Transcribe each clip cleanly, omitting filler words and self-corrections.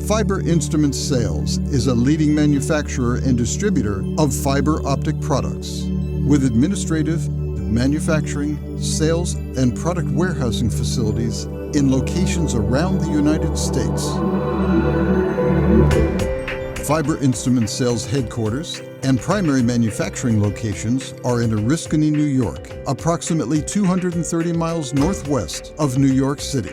Fiber Instrument Sales is a leading manufacturer and distributor of fiber optic products, with administrative, manufacturing, sales, and product warehousing facilities in locations around the United States. Fiber Instrument Sales headquarters and primary manufacturing locations are in Oriskany, New York, approximately 230 miles northwest of New York City.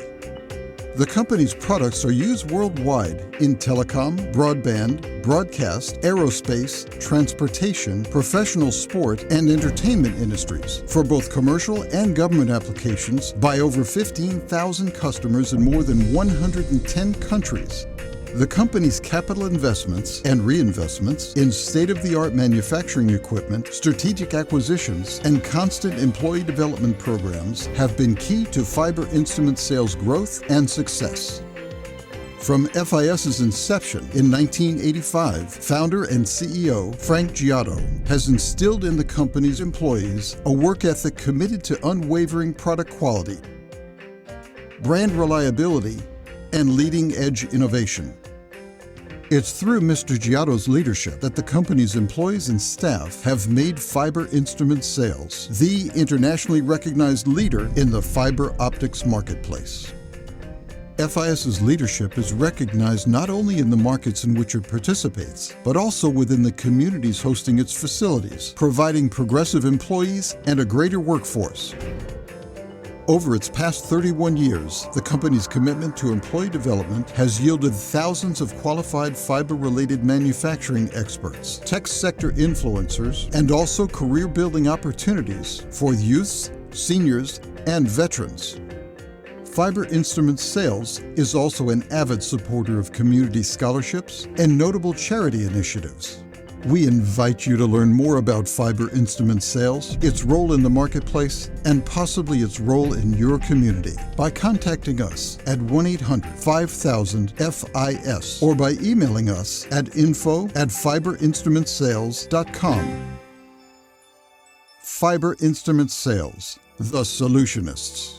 The company's products are used worldwide in telecom, broadband, broadcast, aerospace, transportation, professional sport, and entertainment industries for both commercial and government applications by over 15,000 customers in more than 110 countries. The company's capital investments and reinvestments in state-of-the-art manufacturing equipment, strategic acquisitions, and constant employee development programs have been key to Fiber Instrument Sales growth and success. From FIS's inception in 1985, founder and CEO Frank Giotto has instilled in the company's employees a work ethic committed to unwavering product quality, brand reliability, and leading-edge innovation. It's through Mr. Giotto's leadership that the company's employees and staff have made Fiber Instrument Sales the internationally recognized leader in the fiber optics marketplace. FIS's leadership is recognized not only in the markets in which it participates, but also within the communities hosting its facilities, providing progressive employees and a greater workforce. Over its past 31 years, the company's commitment to employee development has yielded thousands of qualified fiber-related manufacturing experts, tech sector influencers, and also career-building opportunities for youths, seniors, and veterans. Fiber Instrument Sales is also an avid supporter of community scholarships and notable charity initiatives. We invite you to learn more about Fiber Instrument Sales, its role in the marketplace, and possibly its role in your community by contacting us at 1-800-5000-FIS or by emailing us at info@fiberinstrumentsales.com. Fiber Instrument Sales, the Solutionists.